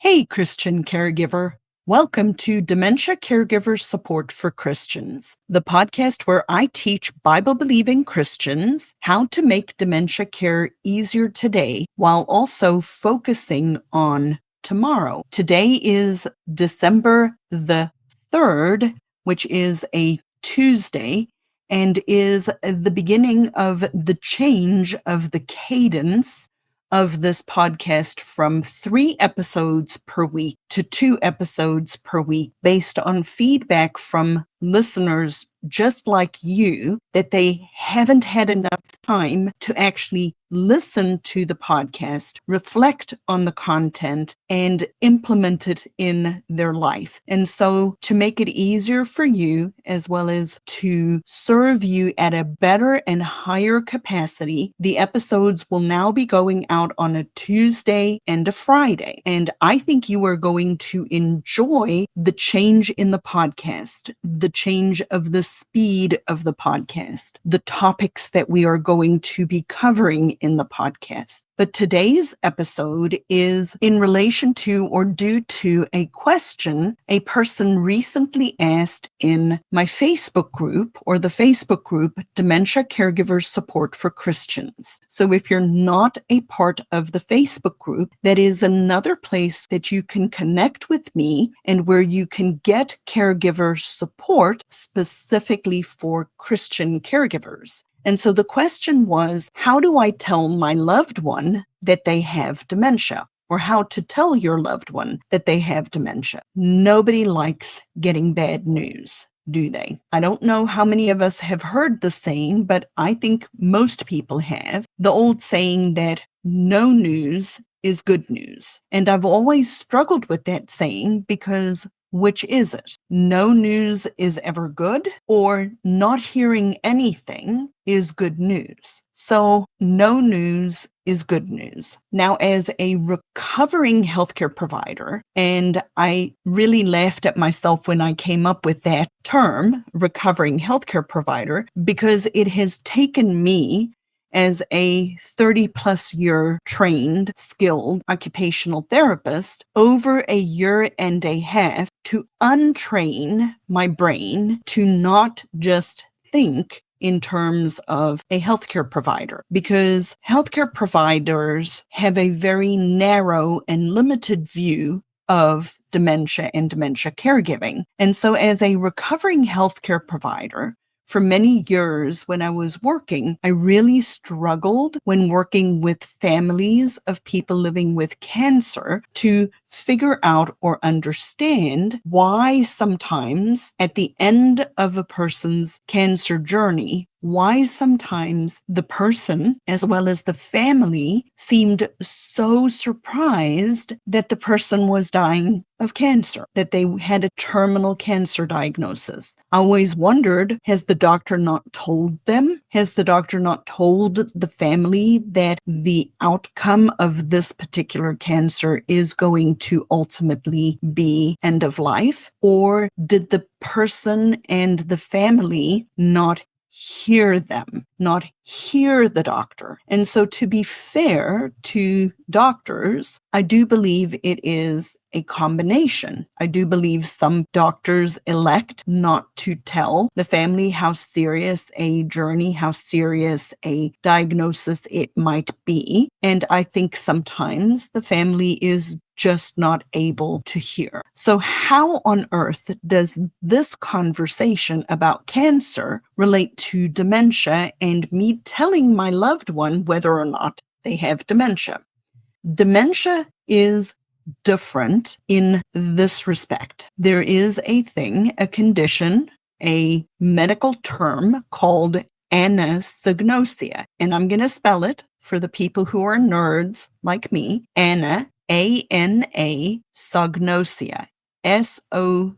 Hey, Christian caregiver. Welcome to Dementia Caregiver Support for Christians, the podcast where I teach Bible-believing Christians how to make dementia care easier today while also focusing on tomorrow. Today is December the 3rd, which is a Tuesday, and is the beginning of the change of the cadence of this podcast from 3 episodes per week to 2 episodes per week based on feedback from listeners just like you that they haven't had enough time to actually listen to the podcast, reflect on the content, and implement it in their life. And so to make it easier for you, as well as to serve you at a better and higher capacity, the episodes will now be going out on a Tuesday and a Friday. And I think you are going to enjoy the change in the podcast, the change of the speed of the podcast, the topics that we are going to be covering in the podcast. But today's episode is in relation to or due to a question a person recently asked in my Facebook group, or the Facebook group Dementia Caregivers Support for Christians. So if you're not a part of the Facebook group, that is another place that you can connect with me and where you can get caregiver support specifically for Christian caregivers. And so the question was, how do I tell my loved one that they have dementia? Or how to tell your loved one that they have dementia? Nobody likes getting bad news, do they? I don't know how many of us have heard the saying, but I think most people have. The old saying that no news is good news. And I've always struggled with that saying because which is it? No news is ever good, or not hearing anything is good news. So no news is good news. Now, as a recovering healthcare provider, and I really laughed at myself when I came up with that term, recovering healthcare provider, because it has taken me as a 30-plus year trained, skilled occupational therapist, over a year and a half to untrain my brain to not just think in terms of a healthcare provider, because healthcare providers have a very narrow and limited view of dementia and dementia caregiving. And so as a recovering healthcare provider, for many years when I was working, I really struggled when working with families of people living with cancer to figure out or understand why sometimes at the end of a person's cancer journey, why sometimes the person as well as the family seemed so surprised that the person was dying of cancer, that they had a terminal cancer diagnosis. I always wondered, has the doctor not told them? Has the doctor not told the family that the outcome of this particular cancer is going to ultimately be end of life? Or did the person and the family not hear them, not hear the doctor? And so to be fair to doctors, I do believe it is a combination. I do believe some doctors elect not to tell the family how serious a journey, how serious a diagnosis it might be. And I think sometimes the family is just not able to hear. So how on earth does this conversation about cancer relate to dementia and me telling my loved one whether or not they have dementia? Dementia is different in this respect. There is a thing, a condition, a medical term called anosognosia. And I'm going to spell it for the people who are nerds like me. Ana, A-N-A, sognosia, S-O-G-N-O-S-I-A,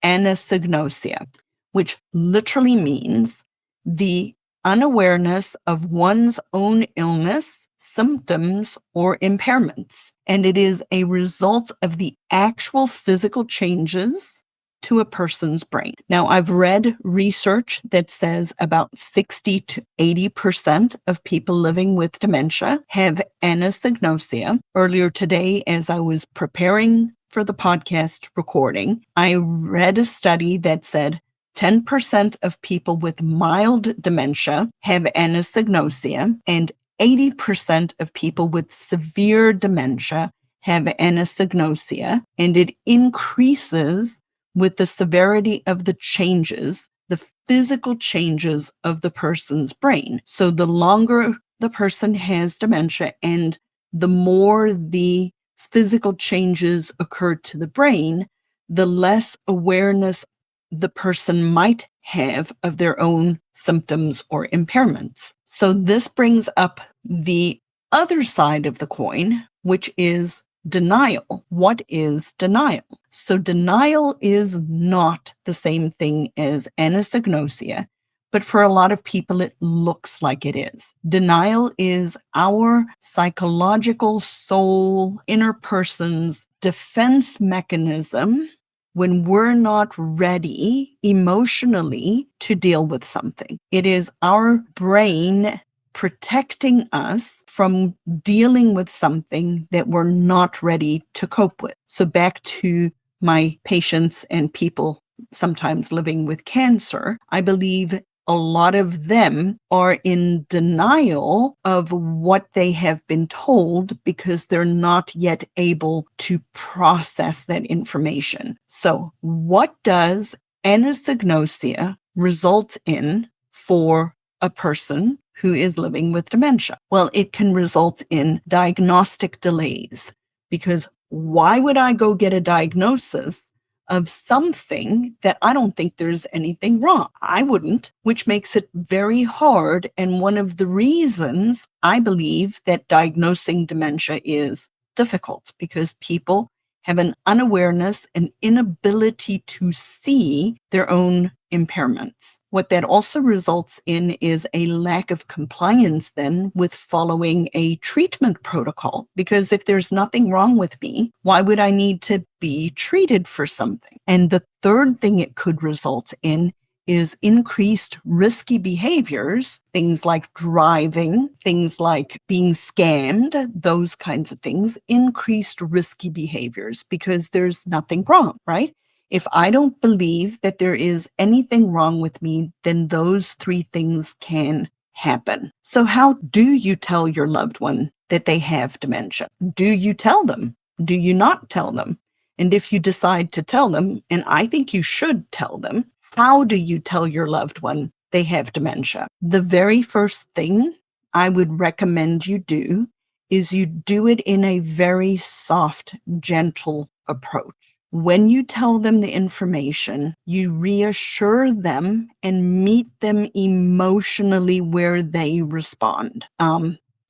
anosognosia, which literally means the unawareness of one's own illness, symptoms, or impairments. And it is a result of the actual physical changes to a person's brain. Now, I've read research that says about 60 to 80% of people living with dementia have anosognosia. Earlier today, as I was preparing for the podcast recording, I read a study that said 10% of people with mild dementia have anosognosia, and 80% of people with severe dementia have anosognosia, and it increases with the severity of the changes, the physical changes of the person's brain. So the longer the person has dementia and the more the physical changes occur to the brain, the less awareness the person might have of their own symptoms or impairments. So this brings up the other side of the coin, which is denial. What is denial? So denial is not the same thing as anosognosia, but for a lot of people, it looks like it is. Denial is our psychological soul, inner person's defense mechanism when we're not ready emotionally to deal with something. It is our brain protecting us from dealing with something that we're not ready to cope with. So back to my patients and people sometimes living with cancer, I believe a lot of them are in denial of what they have been told because they're not yet able to process that information. So what does anosognosia result in for a person who is living with dementia? Well, it can result in diagnostic delays, because why would I go get a diagnosis of something that I don't think there's anything wrong? I wouldn't, which makes it very hard. And one of the reasons I believe that diagnosing dementia is difficult, because people have an unawareness, an inability to see their own impairments. What that also results in is a lack of compliance then with following a treatment protocol. Because if there's nothing wrong with me, why would I need to be treated for something? And the third thing it could result in is increased risky behaviors, things like driving, things like being scammed, those kinds of things, increased risky behaviors because there's nothing wrong, right? If I don't believe that there is anything wrong with me, then those three things can happen. So how do you tell your loved one that they have dementia? Do you tell them? Do you not tell them? And if you decide to tell them, and I think you should tell them, how do you tell your loved one they have dementia? The very first thing I would recommend you do is you do it in a very soft, gentle approach. When you tell them the information, you reassure them and meet them emotionally where they respond.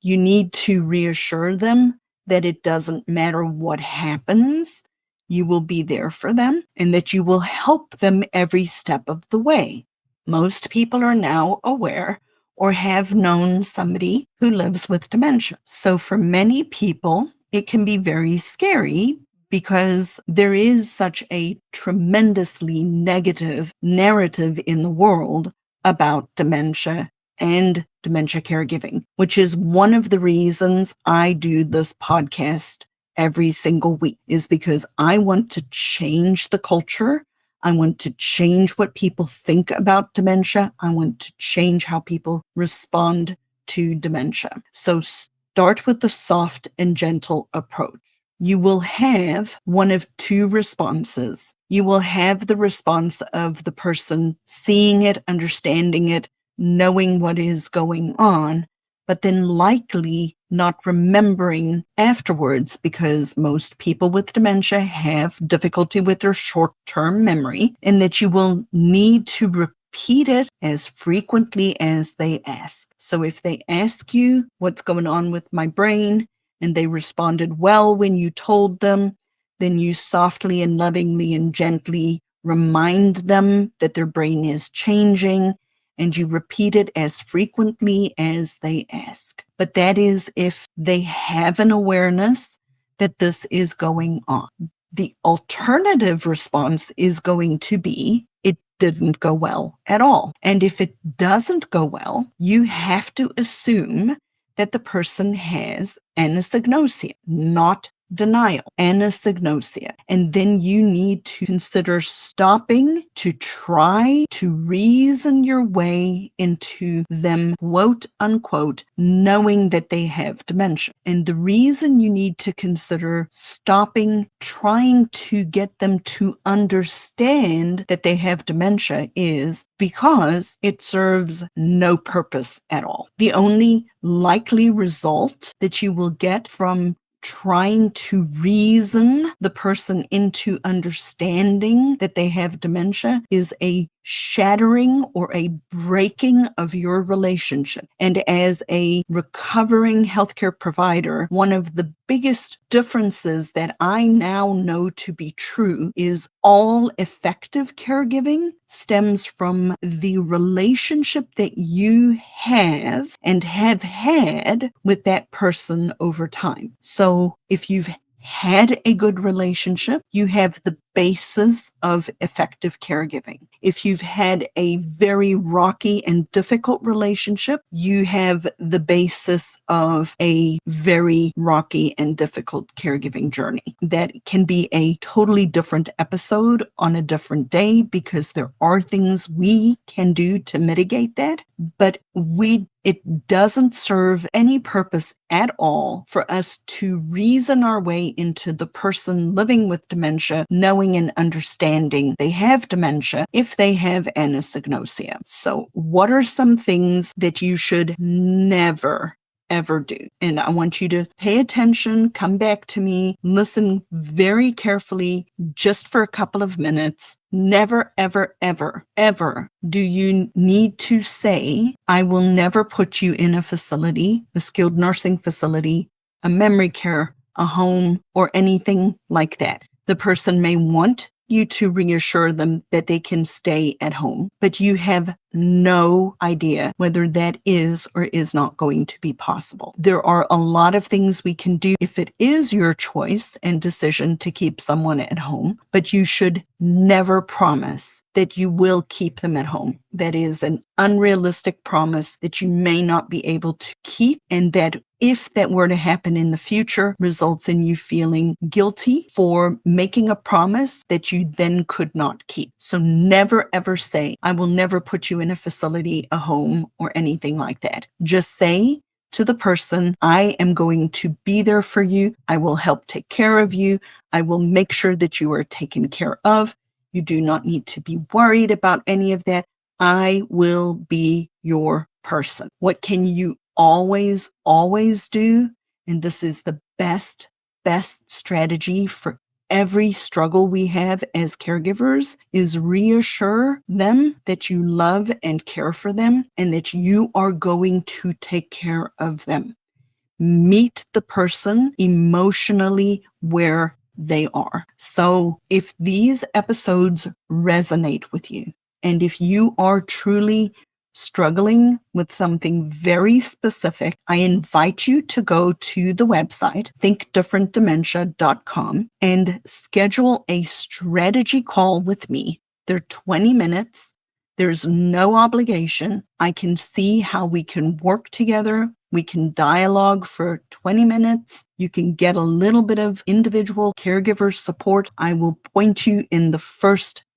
You need to reassure them that it doesn't matter what happens, you will be there for them and that you will help them every step of the way. Most people are now aware or have known somebody who lives with dementia. So for many people, it can be very scary because there is such a tremendously negative narrative in the world about dementia and dementia caregiving, which is one of the reasons I do this podcast every single week, is because I want to change the culture. I want to change what people think about dementia. I want to change how people respond to dementia. So start with the soft and gentle approach. You will have one of two responses. You will have the response of the person seeing it, understanding it, knowing what is going on, but then likely not remembering afterwards, because most people with dementia have difficulty with their short-term memory, and that you will need to repeat it as frequently as they ask. So if they ask you what's going on with my brain, and they responded well when you told them, then you softly and lovingly and gently remind them that their brain is changing, and you repeat it as frequently as they ask. But that is if they have an awareness that this is going on. The alternative response is going to be, it didn't go well at all. And if it doesn't go well, you have to assume that the person has anosognosia, not denial, anosognosia. And then you need to consider stopping to try to reason your way into them, quote unquote, knowing that they have dementia. And the reason you need to consider stopping trying to get them to understand that they have dementia is because it serves no purpose at all. The only likely result that you will get from trying to reason the person into understanding that they have dementia is a shattering or a breaking of your relationship. And as a recovering healthcare provider, one of the biggest differences that I now know to be true is all effective caregiving stems from the relationship that you have and have had with that person over time. So if you've had a good relationship, you have the basis of effective caregiving. If you've had a very rocky and difficult relationship, you have the basis of a very rocky and difficult caregiving journey. That can be a totally different episode on a different day because there are things we can do to mitigate that, but it doesn't serve any purpose at all for us to reason our way into the person living with dementia, knowing and understanding they have dementia if they have anosognosia. So what are some things that you should never ever do? And I want you to pay attention, come back to me, listen very carefully, just for a couple of minutes. Never, ever, ever, ever do you need to say, I will never put you in a facility, a skilled nursing facility, a memory care, a home, or anything like that. The person may want you to reassure them that they can stay at home, but you have no idea whether that is or is not going to be possible. There are a lot of things we can do if it is your choice and decision to keep someone at home, but you should never promise that you will keep them at home. That is an unrealistic promise that you may not be able to keep, and that if that were to happen in the future, results in you feeling guilty for making a promise that you then could not keep. So never ever say, I will never put you in a facility, a home, or anything like that. Just say to the person, I am going to be there for you. I will help take care of you. I will make sure that you are taken care of. You do not need to be worried about any of that. I will be your person. What can you always, always do? And this is the best strategy for every struggle we have as caregivers, is reassure them that you love and care for them and that you are going to take care of them. Meet the person emotionally where they are. So if these episodes resonate with you, and if you are truly struggling with something very specific, I invite you to go to the website, thinkdifferentdementia.com, and schedule a strategy call with me. They're 20 minutes. There's no obligation. I can see how we can work together. We can dialogue for 20 minutes. You can get a little bit of individual caregiver support. I will point you in the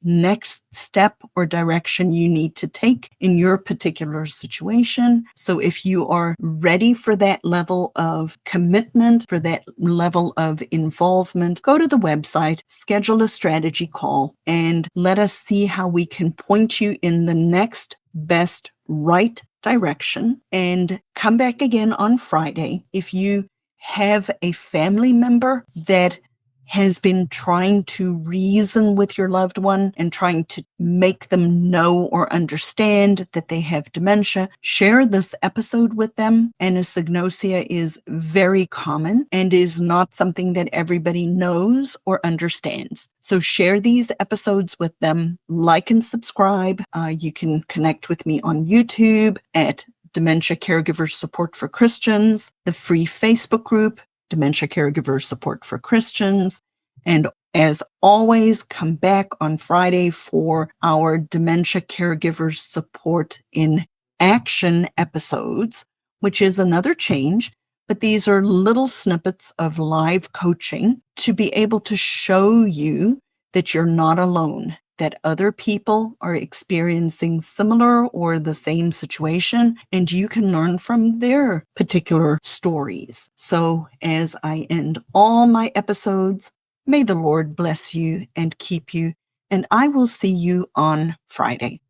next step or direction you need to take in your particular situation. So if you are ready for that level of commitment, for that level of involvement, go to the website, schedule a strategy call, and let us see how we can point you in the next best right direction. And come back again on Friday. If you have a family member that has been trying to reason with your loved one and trying to make them know or understand that they have dementia, share this episode with them. Anosognosia is very common and is not something that everybody knows or understands. So share these episodes with them, like and subscribe. You can connect with me on YouTube at Dementia Caregiver Support for Christians, the free Facebook group, Dementia Caregiver Support for Christians, and As always, come back on Friday for our Dementia Caregivers Support in Action episodes, which is another change, but these are little snippets of live coaching to be able to show you that you're not alone, that other people are experiencing similar or the same situation, and you can learn from their particular stories. So as I end all my episodes, may the Lord bless you and keep you, and I will see you on Friday.